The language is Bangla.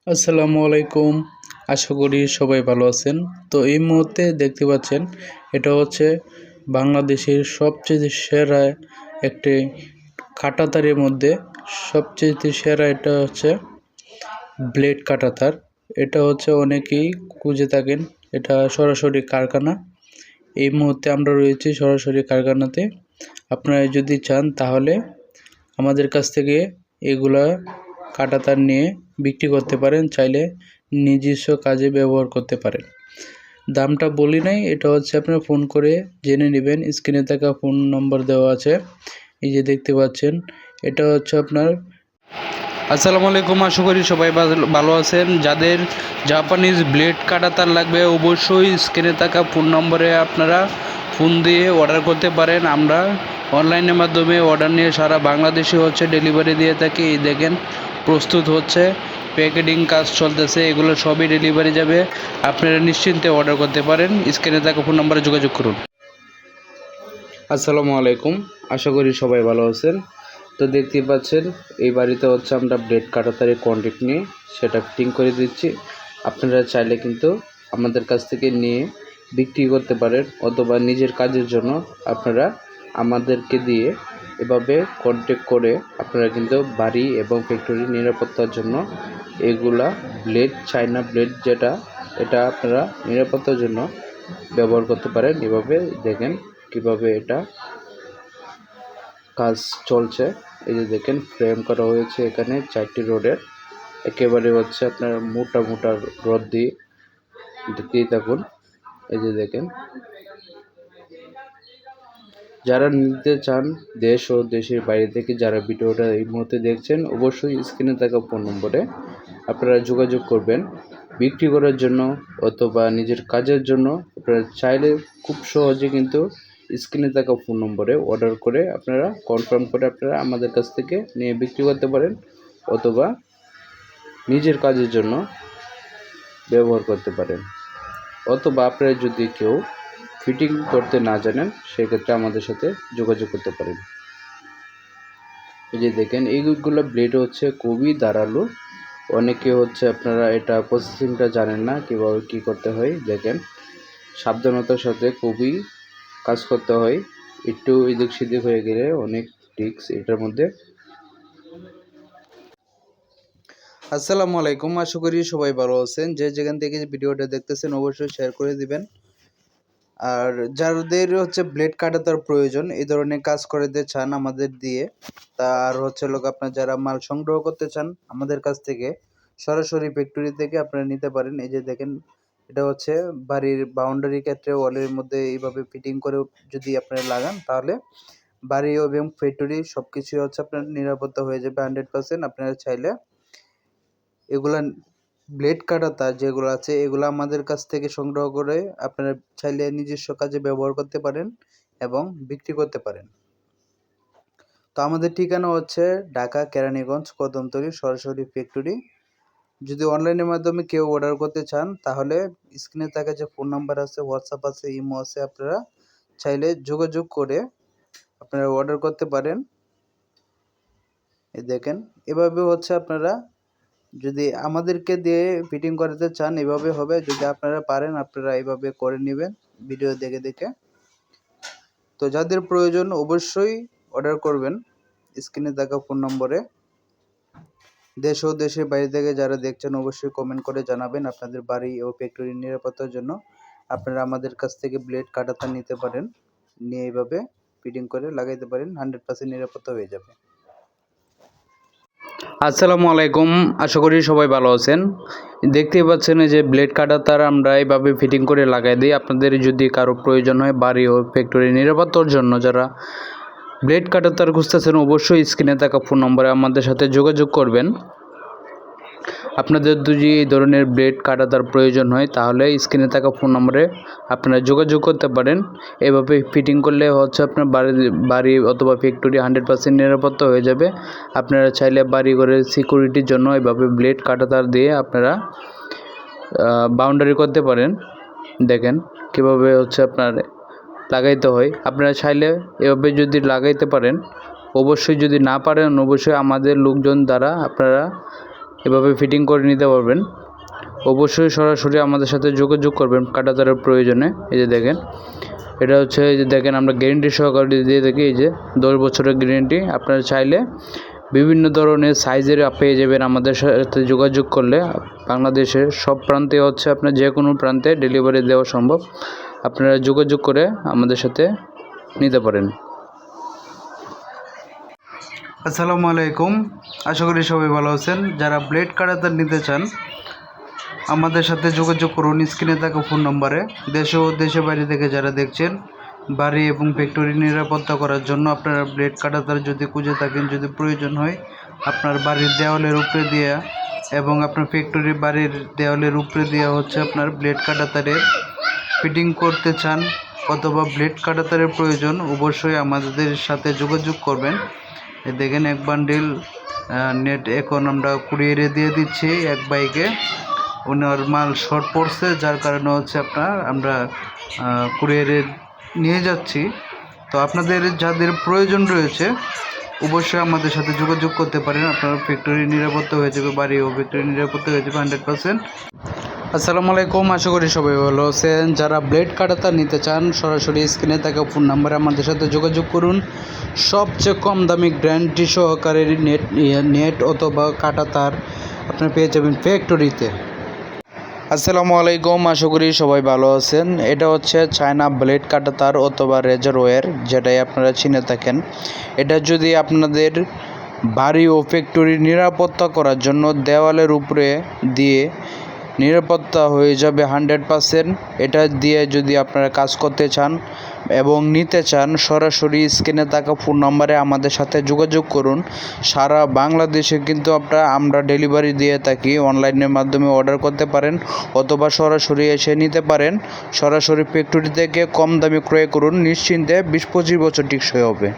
আসসালামু আলাইকুম। আশা করি সবাই ভালো আছেন। তো এই মুহূর্তে দেখতে পাচ্ছেন এটা হচ্ছে বাংলাদেশের সবচেয়ে সেরা একটি কাঁটাতারের মধ্যে সবচেয়ে সেরা এটা হচ্ছে ব্লেড কাঁটাতার। এটা হচ্ছে অনেকেই খুঁজে থাকেন। এটা সরাসরি কারখানা। এই মুহূর্তে আমরা রয়েছি সরাসরি কারখানাতে। আপনারা যদি চান তাহলে আমাদের কাছ থেকে এগুলা কাঁটাতার নিয়ে বিক্রি করতে পারেন, চাইলে নিজস্ব কাজে ব্যবহার করতে পারেন। দামটা বলি নাই, এটা হচ্ছে আপনার ফোন করে জেনে নেবেন। স্ক্রিনে থাকা ফোন নম্বর দেওয়া আছে, এই যে দেখতে পাচ্ছেন। এটা হচ্ছে আপনার আসসালামু আলাইকুম। আশা করি সবাই ভালো আছেন। যাদের জাপানিজ ব্লেড কাঁটাতার লাগবে অবশ্যই স্ক্রিনে থাকা ফোন নম্বরে আপনারা ফোন দিয়ে অর্ডার করতে পারেন। আমরা অনলাইনের মাধ্যমে অর্ডার নিয়ে সারা বাংলাদেশে হচ্ছে ডেলিভারি দিয়ে থাকি। এই দেখেন প্রস্তুত হচ্ছে, প্যাকেটিং কাজ চলতেছে, এগুলো সবই ডেলিভারি যাবে। আপনারা নিশ্চিন্তে অর্ডার করতে পারেন। স্ক্রিনে থাকা ফোন নম্বরে যোগাযোগ করুন। আসসালামু আলাইকুম। আশা করি সবাই ভালো আছেন। তো দেখতেই পাচ্ছেন এই বাড়িতে হচ্ছে আমরা ব্লেড কাঁটাতারের কন্ট্যাক্ট নিয়ে সেটা ফিটিং করে দিচ্ছি। আপনারা চাইলে কিন্তু আমাদের কাছ থেকে নিয়ে বিক্রি করতে পারেন, অথবা নিজের কাজের জন্য আপনারা আমাদেরকে দিয়ে এভাবে কন্ট্যাক্ট করে আপনারা কিন্তু বাড়ি এবং ফ্যাক্টরি নিরাপত্তার জন্য এগুলা ব্লেড, চায়না ব্লেড যেটা, এটা আপনারা নিরাপত্তার জন্য ব্যবহার করতে পারেন। এভাবে দেখেন কিভাবে এটা কাজ চলছে। এই যে দেখেন ফ্রেম করা হয়েছে এখানে 4টি রডের, একেবারে হচ্ছে আপনার মোটা মোটা রড দিয়ে দেখতেই থাকুন। এই যে দেখেন, যারা নিতে চান দেশ ও দেশের বাইরে থেকে যারা ভিডিওটা এই মুহূর্তে দেখছেন, অবশ্যই স্ক্রিনে থাকা ফোন নম্বরে আপনারা যোগাযোগ করবেন বিক্রি করার জন্য অথবা নিজের কাজের জন্য। আপনারা চাইলে খুব সহজে কিন্তু স্ক্রিনে থাকা ফোন নম্বরে অর্ডার করে আপনারা কনফার্ম করে আপনারা আমাদের কাছ থেকে নিয়ে বিক্রি করতে পারেন, অথবা নিজের কাজের জন্য ব্যবহার করতে পারেন। অথবা আপনারা যদি কেউ ফিটিং করতে না জানেন, সেক্ষেত্রে আমাদের সাথে যোগাযোগ করতে পারেন। এই যে দেখেন এইগুলো ব্লেড হচ্ছে খুবই ধারালো। অনেকে হচ্ছে আপনারা এটা প্রসেসিংটা জানেন না কীভাবে কী করতে হয়। দেখেন সাবধানতার সাথে খুবই কাজ করতে হয়, একটু এদিক সেদিক হয়ে গেলে অনেক রিস্ক এটার মধ্যে। আসসালামু আলাইকুম। আশা করি সবাই ভালো আছেন। যে যেখান থেকে ভিডিওটা দেখতেছেন অবশ্যই শেয়ার করে দিবেন। আর যাদের হচ্ছে ব্লেড কাটাতার প্রয়োজন, এই ধরনের কাজ করে দিতে চান আমাদের দিয়ে, তার হচ্ছে লোক আপনার যারা মাল সংগ্রহ করতে চান আমাদের কাছ থেকে সরাসরি ফ্যাক্টরি থেকে আপনারা নিতে পারেন। এই যে দেখেন এটা হচ্ছে বাড়ির বাউন্ডারি ক্ষেত্রে ওয়ালের মধ্যে এইভাবে ফিটিং করে যদি আপনারা লাগান, তাহলে বাড়ি এবং ফ্যাক্টরি সবকিছু হচ্ছে আপনার নিরাপত্তা হয়ে যাবে 100%। আপনারা চাইলে এগুলা ব্লেড কাটাতার যেগুলো আছে এগুলো আমাদের কাছ থেকে সংগ্রহ করে আপনারা চাইলে নিজস্ব কাজে ব্যবহার করতে পারেন এবং বিক্রি করতে পারেন। তো আমাদের ঠিকানা হচ্ছে ঢাকা কেরানীগঞ্জ কদমতলী সরাসরি ফ্যাক্টরি। যদি অনলাইনের মাধ্যমে কেউ অর্ডার করতে চান তাহলে স্ক্রিনে থাকা যে ফোন নাম্বার আছে, হোয়াটসঅ্যাপ আছে, ইমো আছে, আপনারা চাইলে যোগাযোগ করে আপনারা অর্ডার করতে পারেন। এই দেখেন এভাবে হচ্ছে আপনারা যদি আমাদেরকে দিয়ে ফিটিং করাতে চান এভাবে হবে। যদি আপনারা পারেন আপনারা এইভাবে করে নেবেন ভিডিও দেখে দেখে। তো যাদের প্রয়োজন অবশ্যই অর্ডার করবেন স্ক্রিনে থাকা ফোন নম্বরে। দেশ ও দেশের বাইরে থেকে যারা দেখছেন অবশ্যই কমেন্ট করে জানাবেন আপনাদের বাড়ি ও ফ্যাক্টরির নিরাপত্তার জন্য আপনারা আমাদের কাছ থেকে ব্লেড কাটাতার নিতে পারেন, নিয়ে এইভাবে ফিটিং করে লাগাইতে পারেন, 100% নিরাপত্তা হয়ে যাবে। আসসালামু আলাইকুম। আশা করি সবাই ভালো আছেন। দেখতেই পাচ্ছেন যে ব্লেড কাটাতার আমরা এইভাবে ফিটিং করে লাগাই দিই। আপনাদের যদি কারো প্রয়োজন হয় বাড়ি ও ফ্যাক্টরি নিরাপত্তার জন্য যারা ব্লেড কাটাতার খুঁজতেছেন অবশ্যই স্ক্রিনে থাকা ফোন নম্বরে আমাদের সাথে যোগাযোগ করবেন। আপনাদের যদি এই ধরনের ব্লেড কাটাতার প্রয়োজন হয় তাহলে স্ক্রিনে থাকা ফোন নম্বরে আপনারা যোগাযোগ করতে পারেন। এভাবে ফিটিং করলে হচ্ছে আপনার বাড়ি অথবা ফ্যাক্টরি 100% নিরাপত্তা হয়ে যাবে। আপনারা চাইলে বাড়ি ঘরের সিকিউরিটির জন্য এভাবে ব্লেড কাটাতার দিয়ে আপনারা বাউন্ডারি করতে পারেন। দেখেন কীভাবে হচ্ছে আপনার লাগাইতে হয়। আপনারা চাইলে এভাবে যদি লাগাইতে পারেন, অবশ্যই যদি না পারেন অবশ্যই আমাদের লোকজন দ্বারা আপনারা এভাবে ফিটিং করে নিতে পারবেন। অবশ্যই সরাসরি আমাদের সাথে যোগাযোগ করবেন কাঁটাতারের প্রয়োজনে। এই যে দেখেন, এটা হচ্ছে এই যে দেখেন আমরা গ্যারেন্টি সহকারে দিয়ে থাকি। এই যে 10 বছরের গ্যারেন্টি। আপনারা চাইলে বিভিন্ন ধরনের সাইজের পেয়ে যাবেন আমাদের সাথে যোগাযোগ করলে। বাংলাদেশের সব প্রান্তে হচ্ছে আপনার যে কোনো প্রান্তে ডেলিভারি দেওয়া সম্ভব। আপনারা যোগাযোগ করে আমাদের সাথে নিতে পারেন। আসসালামু আলাইকুম, আশা করি সবাই ভালো আছেন। যারা ব্লেড কাটাতার নিতে চান আমাদের সাথে যোগাযোগ করুন স্ক্রিনে থাকা ফোন নম্বরে। দেশ ও দেশের বাইরে থেকে যারা দেখছেন, বাড়ি এবং ফ্যাক্টরি নিরাপত্তা করার জন্য আপনারা ব্লেড কাটাতার যদি খুঁজে থাকেন, যদি প্রয়োজন হয় আপনার বাড়ির দেওয়ালের উপরে দিয়ে এবং আপনার ফ্যাক্টরির বাড়ির দেওয়ালের উপরে দিয়ে হচ্ছে আপনার ব্লেড কাটাতারের ফিটিং করতে চান অথবা ব্লেড কাটাতারের প্রয়োজন, অবশ্যই আমাদের সাথে যোগাযোগ করবেন। দেখেন এক বান্ডিল নেট এখন আমরা কুরিয়ারে দিয়ে দিচ্ছি এক বাইকে। ওনার মাল শর্ট পড়ছে, যার কারণে হচ্ছে আমরা কুরিয়ারে নিয়ে যাচ্ছি। তো আপনাদের যাদের প্রয়োজন রয়েছে অবশ্যই আমাদের সাথে যোগাযোগ করতে পারেন। আপনার ফ্যাক্টরি নিরাপত্তা হয়ে যাবে, বাড়ি ও ফ্যাক্টরি নিরাপত্তা হয়ে যাবে 100%। আসসালামু আলাইকুম, আশা করি সবাই ভালো আছেন। যারা ব্লেড কাটাতার নিতে চান সরাসরি স্ক্রিনে থাকা ফোন নাম্বারে আমাদের সাথে যোগাযোগ করুন। সবচেয়ে কম দামি গ্যারান্টি সহকারে নেট অথবা কাটাতার আপনারা পেয়ে যাবেন ফ্যাক্টরিতে। আসসালামু আলাইকুম, আশা করি সবাই ভালো আছেন। এটা হচ্ছে চায়না ব্লেড কাটাতার অথবা রেজার ওয়্যার, যেটাই আপনারা চিনে থাকেন। এটা যদি আপনাদের বাড়ি ও ফ্যাক্টরি নিরাপত্তা করার জন্য দেওয়ালের উপরে দিয়ে নিরাপত্তা হয়ে যাবে 100%। এটা দিয়ে যদি আপনারা কাজ করতে চান এবং নিতে চান সরাসরি স্ক্রিনে থাকা ফোন নম্বরে আমাদের সাথে যোগাযোগ করুন। সারা বাংলাদেশে কিন্তু আমরা ডেলিভারি দিয়ে থাকি। অনলাইনের মাধ্যমে অর্ডার করতে পারেন অথবা সরাসরি এসে নিতে পারেন। সরাসরি ফ্যাক্টরি থেকে কম দামে ক্রয় করুন, নিশ্চিন্তে 20-25 বছর টিকসই হবে।